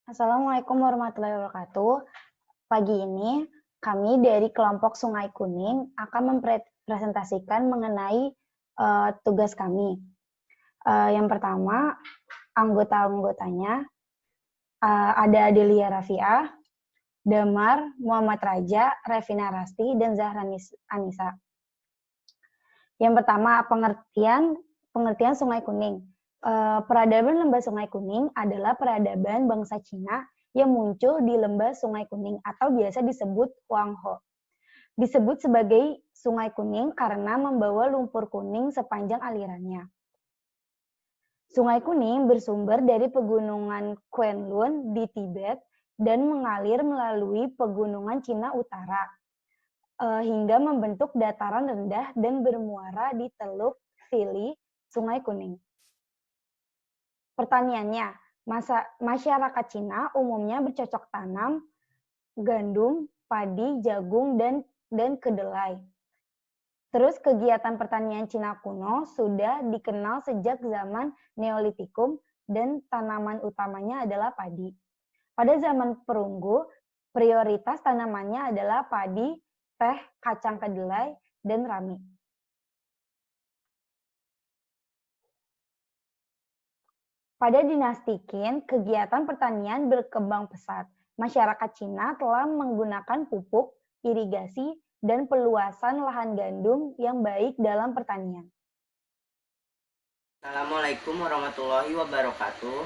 Assalamualaikum warahmatullahi wabarakatuh. Pagi ini kami dari kelompok Sungai Kuning akan mempresentasikan mengenai tugas kami. Yang pertama, anggota-anggotanya ada Adelia Rafiah, Damar, Muhammad Raja, Revina Rasti, dan Zahra Anissa. Yang pertama, pengertian Sungai Kuning. Peradaban lembah Sungai Kuning adalah peradaban bangsa Cina yang muncul di lembah Sungai Kuning atau biasa disebut Huanghe. Disebut sebagai Sungai Kuning karena membawa lumpur kuning sepanjang alirannya. Sungai Kuning bersumber dari pegunungan Kwenlun di Tibet dan mengalir melalui pegunungan Cina Utara hingga membentuk dataran rendah dan bermuara di Teluk Sili, Sungai Kuning. Pertaniannya, masyarakat Cina umumnya bercocok tanam gandum, padi, jagung, dan kedelai. Terus kegiatan pertanian Cina kuno sudah dikenal sejak zaman Neolitikum dan tanaman utamanya adalah padi. Pada zaman perunggu, prioritas tanamannya adalah padi, teh, kacang kedelai, dan rami. Pada dinasti Qin, kegiatan pertanian berkembang pesat. Masyarakat Cina telah menggunakan pupuk, irigasi, dan peluasan lahan gandum yang baik dalam pertanian. Assalamualaikum warahmatullahi wabarakatuh.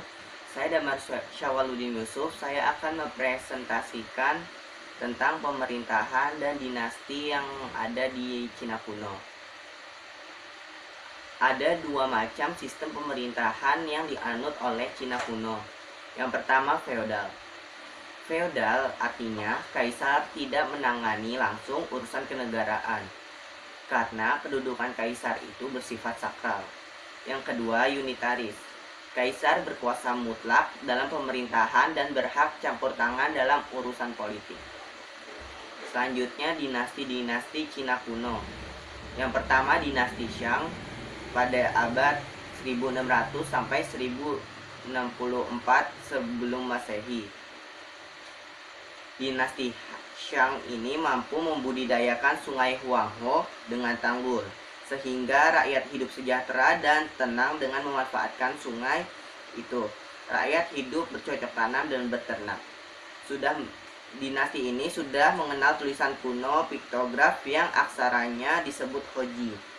Saya Damar Syawaludin Yusuf. Saya akan mempresentasikan tentang pemerintahan dan dinasti yang ada di Cina kuno. Ada dua macam sistem pemerintahan yang dianut oleh Cina kuno. Yang pertama, feodal. Feodal artinya kaisar tidak menangani langsung urusan kenegaraan, karena kedudukan kaisar itu bersifat sakral. Yang kedua, unitaris. Kaisar berkuasa mutlak dalam pemerintahan dan berhak campur tangan dalam urusan politik. Selanjutnya, dinasti-dinasti Cina kuno. Yang pertama, dinasti Shang pada abad 1600 sampai 1064 sebelum Masehi. Dinasti Shang ini mampu membudidayakan sungai Huanghe dengan tanggul, sehingga rakyat hidup sejahtera dan tenang dengan memanfaatkan sungai itu. Rakyat hidup bercocok tanam dan beternak. Dinasti ini sudah mengenal tulisan kuno piktograf yang aksaranya disebut Hoji,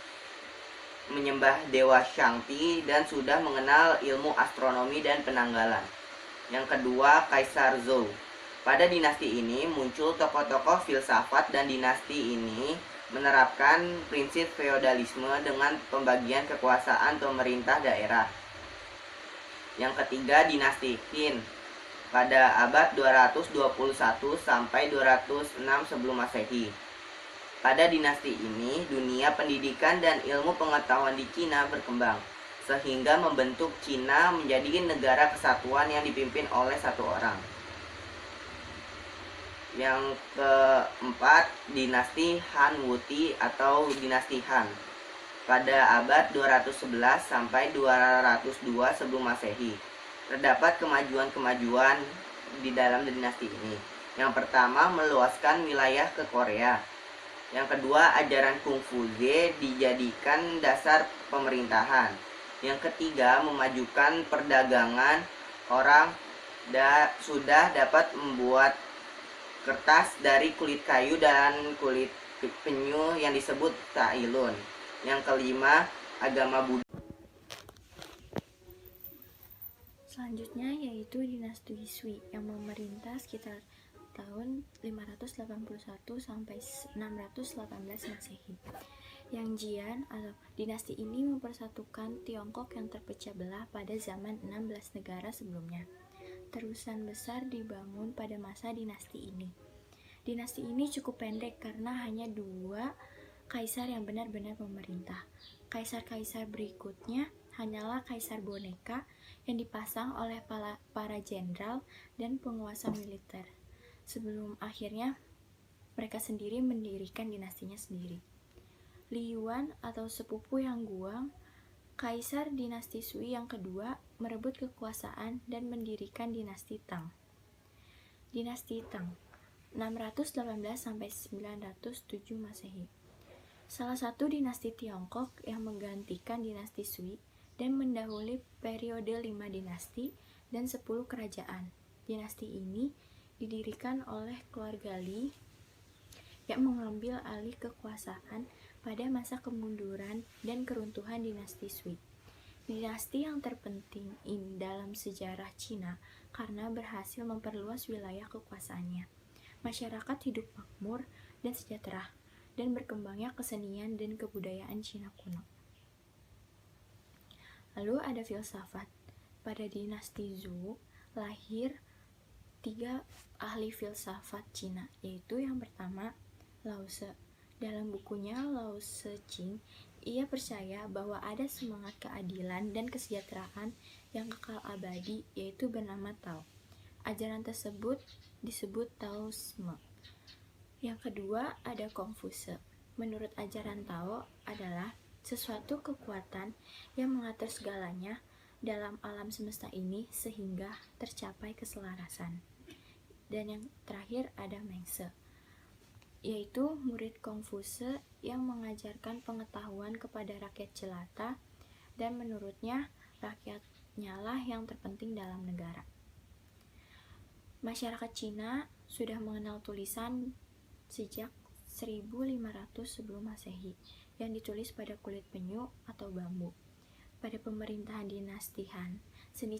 menyembah dewa Shangti, dan sudah mengenal ilmu astronomi dan penanggalan. Yang kedua, Kaisar Zhou. Pada dinasti ini muncul tokoh-tokoh filsafat dan dinasti ini menerapkan prinsip feodalisme dengan pembagian kekuasaan pemerintah daerah. Yang ketiga, dinasti Qin pada abad 221 sampai 206 sebelum Masehi. Pada dinasti ini, dunia pendidikan dan ilmu pengetahuan di Cina berkembang, sehingga membentuk Cina menjadi negara kesatuan yang dipimpin oleh satu orang. Yang keempat, dinasti Han Wuti atau dinasti Han pada abad 211 sampai 202 sebelum Masehi. Terdapat kemajuan-kemajuan di dalam dinasti ini. Yang pertama, meluaskan wilayah ke Korea. Yang kedua, ajaran Kungfuze dijadikan dasar pemerintahan. Yang ketiga, memajukan perdagangan. Orang sudah dapat membuat kertas dari kulit kayu dan kulit penyu yang disebut tailun. Yang kelima, agama Buddha. Selanjutnya yaitu dinasti Sui yang memerintah sekitar tahun 581 sampai 618 Masehi. Yang Jian atau dinasti ini mempersatukan Tiongkok yang terpecah belah pada zaman 16 negara sebelumnya. Terusan besar dibangun pada masa dinasti ini. Dinasti ini cukup pendek karena hanya 2 kaisar yang benar-benar memerintah. Kaisar-kaisar berikutnya hanyalah kaisar boneka yang dipasang oleh para jenderal dan penguasa militer, sebelum akhirnya mereka sendiri mendirikan dinastinya sendiri. Li Yuan atau sepupu yang Guang, kaisar dinasti Sui yang kedua, merebut kekuasaan dan mendirikan dinasti Tang. Dinasti Tang 618-907 Masehi. Salah satu dinasti Tiongkok yang menggantikan dinasti Sui dan mendahului periode 5 dinasti dan 10 kerajaan. Dinasti ini didirikan oleh keluarga Li yang mengambil alih kekuasaan pada masa kemunduran dan keruntuhan dinasti Sui. Dinasti yang terpenting dalam sejarah Cina karena berhasil memperluas wilayah kekuasaannya. Masyarakat hidup makmur dan sejahtera, dan berkembangnya kesenian dan kebudayaan Cina kuno. Lalu ada filsafat. Pada dinasti Zhou lahir 3 ahli filsafat Cina, yaitu yang pertama Lao Tse. Dalam bukunya Lao Tse Ching, ia percaya bahwa ada semangat keadilan dan kesejahteraan yang kekal abadi, yaitu bernama Tao. Ajaran tersebut disebut Taoisme. Yang kedua ada Konfuse. Menurut ajaran Tao adalah sesuatu kekuatan yang mengatur segalanya dalam alam semesta ini sehingga tercapai keselarasan. Dan yang terakhir ada Mengse, yaitu murid Konfuse yang mengajarkan pengetahuan kepada rakyat jelata, dan menurutnya rakyatnya lah yang terpenting dalam negara. Masyarakat Cina sudah mengenal tulisan sejak 1500 sebelum Masehi yang ditulis pada kulit penyu atau bambu. Pada pemerintahan dinasti Han, seni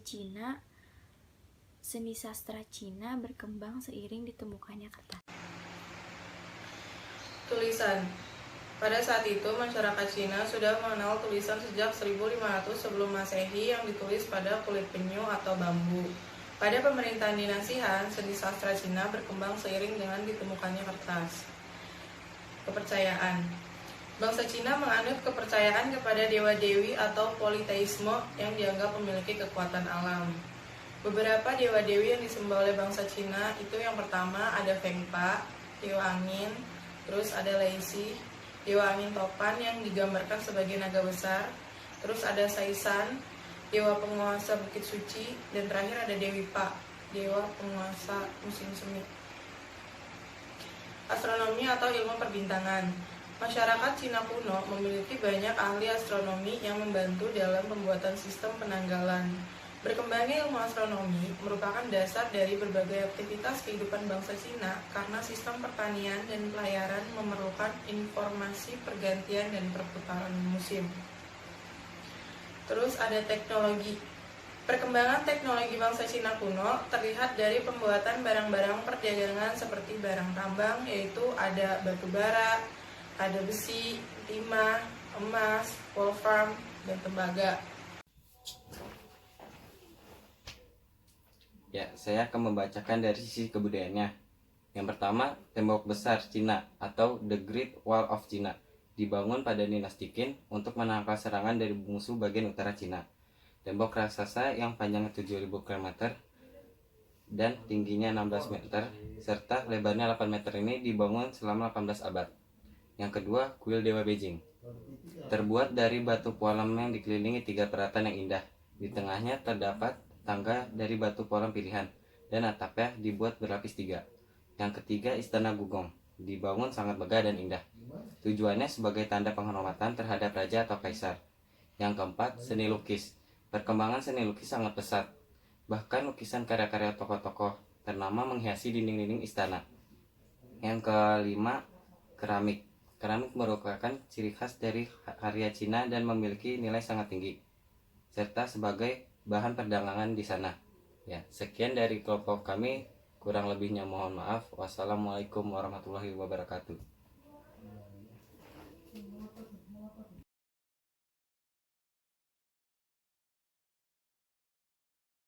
sastra Cina berkembang seiring ditemukannya kertas. Tulisan. Pada saat itu, masyarakat Cina sudah mengenal tulisan sejak 1500 sebelum Masehi yang ditulis pada kulit penyu atau bambu. Pada pemerintahan dinasti Han, seni sastra Cina berkembang seiring dengan ditemukannya kertas. Kepercayaan. Bangsa Cina menganut kepercayaan kepada dewa-dewi atau politeisme yang dianggap memiliki kekuatan alam. Beberapa dewa-dewi yang disembah oleh bangsa Cina itu yang pertama ada Feng Pa, dewa angin. Terus ada Laisi, dewa angin topan yang digambarkan sebagai naga besar. Terus ada Saisan, dewa penguasa bukit suci. Dan terakhir ada Dewi Pa, dewa penguasa musim semi. Astronomi atau ilmu perbintangan. Masyarakat Cina kuno memiliki banyak ahli astronomi yang membantu dalam pembuatan sistem penanggalan. Berkembangnya ilmu astronomi merupakan dasar dari berbagai aktivitas kehidupan bangsa Cina karena sistem pertanian dan pelayaran memerlukan informasi pergantian dan perputaran musim. Terus ada teknologi. Perkembangan teknologi bangsa Cina kuno terlihat dari pembuatan barang-barang perdagangan seperti barang tambang, yaitu ada batu bara, ada besi, timah, emas, wolfram, dan tembaga. Ya, saya akan membacakan dari sisi kebudayaannya. Yang pertama, tembok besar Cina atau The Great Wall of China dibangun pada dinasti Qin untuk menangkal serangan dari musuh bagian utara Cina. Tembok raksasa yang panjangnya 7.000 km dan tingginya 16 meter serta lebarnya 8 meter ini dibangun selama 18 abad. Yang kedua, kuil Dewa Beijing. Terbuat dari batu pualam yang dikelilingi 3 peratan yang indah. Di tengahnya terdapat tangga dari batu pualam pilihan dan atapnya dibuat berlapis 3. Yang ketiga, Istana Gugong. Dibangun sangat megah dan indah. Tujuannya sebagai tanda penghormatan terhadap raja atau kaisar. Yang keempat, seni lukis. Perkembangan seni lukis sangat pesat. Bahkan lukisan karya-karya tokoh-tokoh ternama menghiasi dinding-dinding istana. Yang kelima, keramik. Keramik merupakan ciri khas dari karya Cina dan memiliki nilai sangat tinggi, serta sebagai bahan perdagangan di sana. Ya, sekian dari kelompok kami. Kurang lebihnya mohon maaf. Wassalamualaikum warahmatullahi wabarakatuh.